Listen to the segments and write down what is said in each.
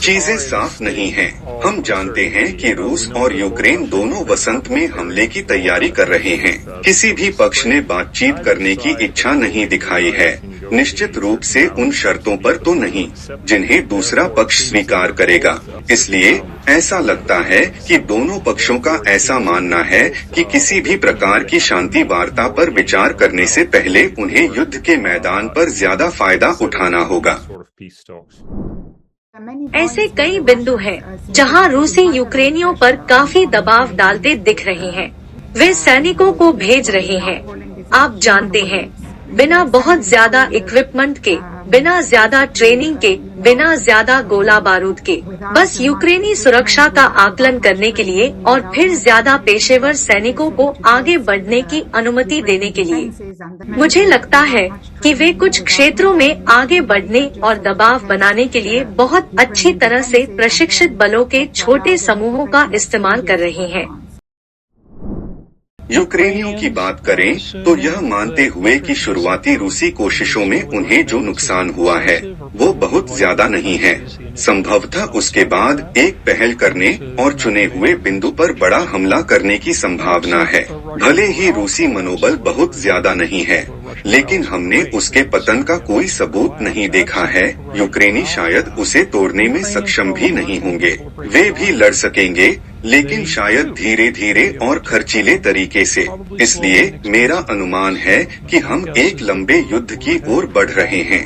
चीजें साफ नहीं हैं। हम जानते हैं कि रूस और यूक्रेन दोनों वसंत में हमले की तैयारी कर रहे हैं। किसी भी पक्ष ने बातचीत करने की इच्छा नहीं दिखाई है, निश्चित रूप से उन शर्तों पर तो नहीं जिन्हें दूसरा पक्ष स्वीकार करेगा। इसलिए ऐसा लगता है कि दोनों पक्षों का ऐसा मानना है कि किसी भी प्रकार की शांति वार्ता पर विचार करने से पहले उन्हें युद्ध के मैदान पर ज्यादा फायदा उठाना होगा। ऐसे कई बिंदु हैं जहां रूसी यूक्रेनियों पर काफी दबाव डालते दिख रहे हैं। वे सैनिकों को भेज रहे हैं, आप जानते हैं, बिना बहुत ज्यादा इक्विपमेंट के, बिना ज्यादा ट्रेनिंग के, बिना ज्यादा गोला बारूद के, बस यूक्रेनी सुरक्षा का आकलन करने के लिए और फिर ज्यादा पेशेवर सैनिकों को आगे बढ़ने की अनुमति देने के लिए। मुझे लगता है कि वे कुछ क्षेत्रों में आगे बढ़ने और दबाव बनाने के लिए बहुत अच्छी तरह से प्रशिक्षित बलों के छोटे समूहों का इस्तेमाल कर रहे हैं। यूक्रेनियों की बात करें तो यह मानते हुए कि शुरुआती रूसी कोशिशों में उन्हें जो नुकसान हुआ है वो बहुत ज्यादा नहीं है, संभवतः उसके बाद एक पहल करने और चुने हुए बिंदु पर बड़ा हमला करने की संभावना है। भले ही रूसी मनोबल बहुत ज्यादा नहीं है, लेकिन हमने उसके पतन का कोई सबूत नहीं देखा है। यूक्रेनी शायद उसे तोड़ने में सक्षम भी नहीं होंगे। वे भी लड़ सकेंगे, लेकिन शायद धीरे धीरे और खर्चीले तरीके से। इसलिए मेरा अनुमान है कि हम एक लंबे युद्ध की ओर बढ़ रहे हैं।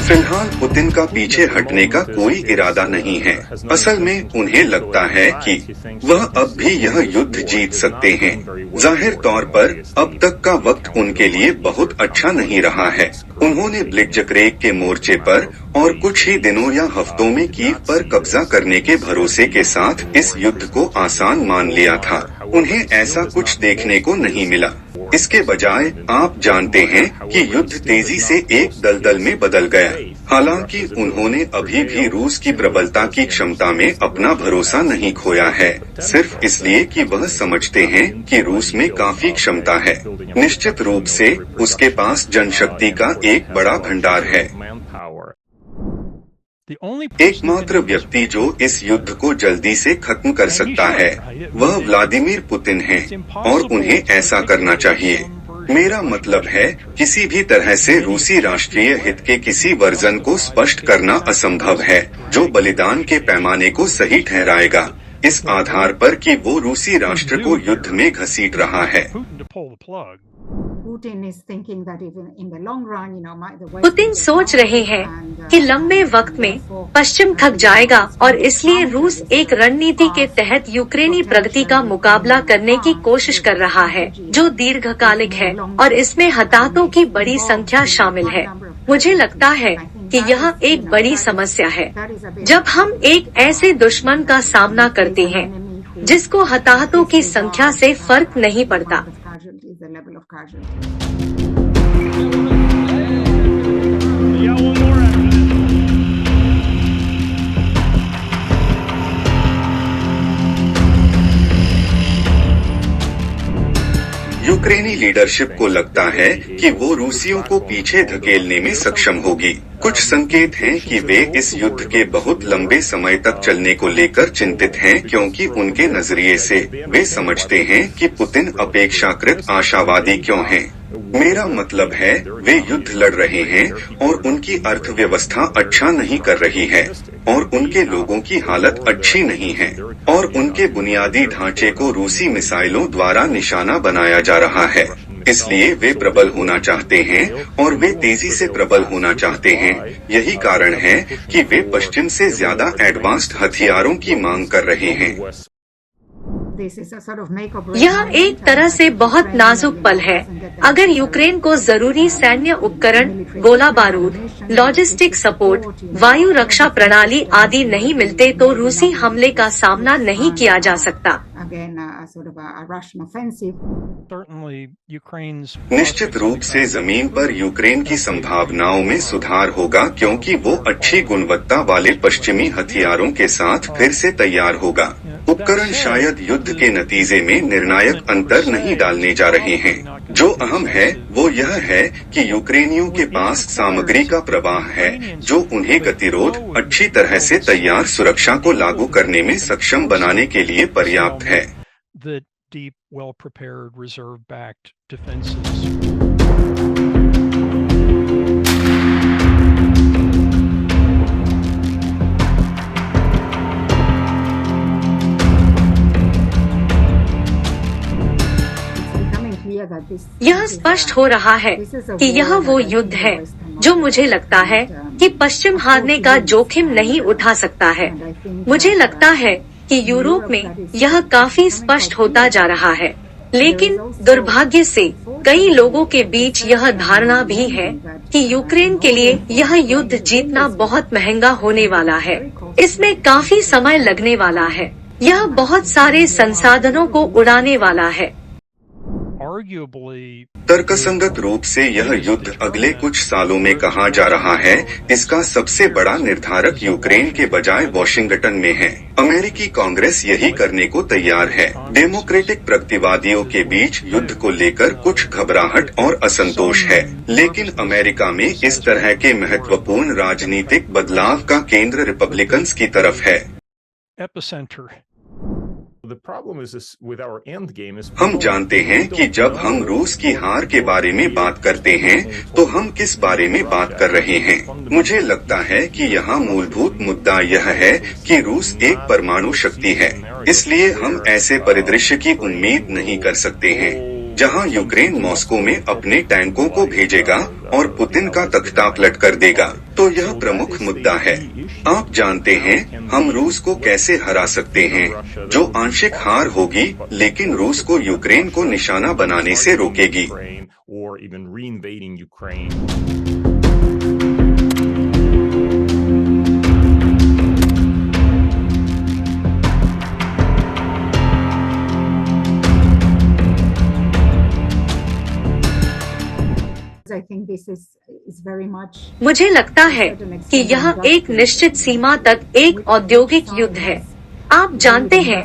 फिलहाल पुतिन का पीछे हटने का कोई इरादा नहीं है। असल में उन्हें लगता है कि वह अब भी यह युद्ध जीत सकते हैं। जाहिर तौर पर अब तक का वक्त उनके लिए बहुत अच्छा नहीं रहा है। उन्होंने ब्लिट्ज़क्रीग के मोर्चे पर और कुछ ही दिनों या हफ्तों में कीव पर कब्जा करने के भरोसे के साथ इस युद्ध को आसान मान लिया था। उन्हें ऐसा कुछ देखने को नहीं मिला। इसके बजाय आप जानते हैं कि युद्ध तेजी से एक दलदल में बदल गया। हालांकि उन्होंने अभी भी रूस की प्रबलता की क्षमता में अपना भरोसा नहीं खोया है, सिर्फ इसलिए कि वह समझते हैं कि रूस में काफी क्षमता है। निश्चित रूप से उसके पास जनशक्ति का एक बड़ा भंडार है। एकमात्र व्यक्ति जो इस युद्ध को जल्दी से खत्म कर सकता है वह व्लादिमीर पुतिन है, और उन्हें ऐसा करना चाहिए। मेरा मतलब है, किसी भी तरह से रूसी राष्ट्रीय हित के किसी वर्जन को स्पष्ट करना असंभव है जो बलिदान के पैमाने को सही ठहराएगा, इस आधार पर कि वो रूसी राष्ट्र को युद्ध में घसीट रहा है। पुतिन सोच रहे हैं कि लंबे वक्त में पश्चिम थक जाएगा और इसलिए रूस एक रणनीति के तहत यूक्रेनी प्रगति का मुकाबला करने की कोशिश कर रहा है जो दीर्घकालिक है और इसमें हताहतों की बड़ी संख्या शामिल है। मुझे लगता है कि यह एक बड़ी समस्या है जब हम एक ऐसे दुश्मन का सामना करते हैं जिसको हताहतों की संख्या से फर्क नहीं पड़ता। यूक्रेनी लीडरशिप को लगता है कि वो रूसियों को पीछे धकेलने में सक्षम होगी। कुछ संकेत हैं कि वे इस युद्ध के बहुत लंबे समय तक चलने को लेकर चिंतित हैं, क्योंकि उनके नजरिए से वे समझते हैं कि पुतिन अपेक्षाकृत आशावादी क्यों हैं। मेरा मतलब है, वे युद्ध लड़ रहे हैं और उनकी अर्थव्यवस्था अच्छा नहीं कर रही है और उनके लोगों की हालत अच्छी नहीं है और उनके बुनियादी ढांचे को रूसी मिसाइलों द्वारा निशाना बनाया जा रहा है। इसलिए वे प्रबल होना चाहते हैं और वे तेजी से प्रबल होना चाहते हैं। यही कारण है कि वे पश्चिम से ज्यादा एडवांस्ड हथियारों की मांग कर रहे हैं। यह एक तरह से बहुत नाजुक पल है। अगर यूक्रेन को जरूरी सैन्य उपकरण, गोला बारूद, लॉजिस्टिक सपोर्ट, वायु रक्षा प्रणाली आदि नहीं मिलते तो रूसी हमले का सामना नहीं किया जा सकता। निश्चित रूप से जमीन पर यूक्रेन की संभावनाओं में सुधार होगा, क्योंकि वो अच्छी गुणवत्ता वाले पश्चिमी हथियारों के साथ फिर से तैयार होगा। उपकरण शायद युद्ध के नतीजे में निर्णायक अंतर नहीं डालने जा रहे हैं। जो अहम है वो यह है कि यूक्रेनियों के पास सामग्री का प्रवाह है जो उन्हें गतिरोध, अच्छी तरह से तैयार सुरक्षा को लागू करने में सक्षम बनाने के लिए पर्याप्त है। यह स्पष्ट हो रहा है कि यह वो युद्ध है जो मुझे लगता है कि पश्चिम हारने का जोखिम नहीं उठा सकता है। मुझे लगता है कि यूरोप में यह काफी स्पष्ट होता जा रहा है, लेकिन दुर्भाग्य से कई लोगों के बीच यह धारणा भी है कि यूक्रेन के लिए यह युद्ध जीतना बहुत महंगा होने वाला है। इसमें काफी समय लगने वाला है। यह बहुत सारे संसाधनों को उड़ाने वाला है। तर्कसंगत रूप से यह युद्ध अगले कुछ सालों में कहा जा रहा है। इसका सबसे बड़ा निर्धारक यूक्रेन के बजाय वॉशिंगटन में है। अमेरिकी कांग्रेस यही करने को तैयार है। डेमोक्रेटिक प्रगतिवादियों के बीच युद्ध को लेकर कुछ घबराहट और असंतोष है, लेकिन अमेरिका में इस तरह के महत्वपूर्ण राजनीतिक बदलाव का केंद्र रिपब्लिकन्स की तरफ है। हम जानते हैं कि जब हम रूस की हार के बारे में बात करते हैं तो हम किस बारे में बात कर रहे हैं। मुझे लगता है कि यहाँ मूलभूत मुद्दा यह है कि रूस एक परमाणु शक्ति है, इसलिए हम ऐसे परिदृश्य की उम्मीद नहीं कर सकते हैं जहां यूक्रेन मॉस्को में अपने टैंकों को भेजेगा और पुतिन का तख्ता पलट कर देगा। तो यह प्रमुख मुद्दा है। आप जानते हैं हम रूस को कैसे हरा सकते हैं, जो आंशिक हार होगी लेकिन रूस को यूक्रेन को निशाना बनाने से रोकेगी। मुझे लगता है कि यह एक निश्चित सीमा तक एक औद्योगिक युद्ध है। आप जानते हैं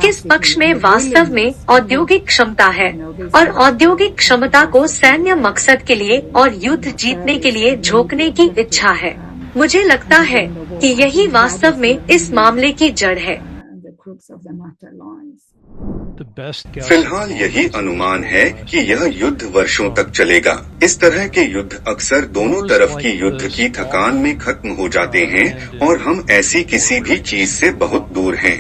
किस पक्ष में वास्तव में औद्योगिक क्षमता है और औद्योगिक क्षमता को सैन्य मकसद के लिए और युद्ध जीतने के लिए झोंकने की इच्छा है। मुझे लगता है कि यही वास्तव में इस मामले की जड़ है। फिलहाल यही अनुमान है कि यह युद्ध वर्षों तक चलेगा। इस तरह के युद्ध अक्सर दोनों तरफ की युद्ध की थकान में खत्म हो जाते हैं और हम ऐसी किसी भी चीज से बहुत दूर हैं।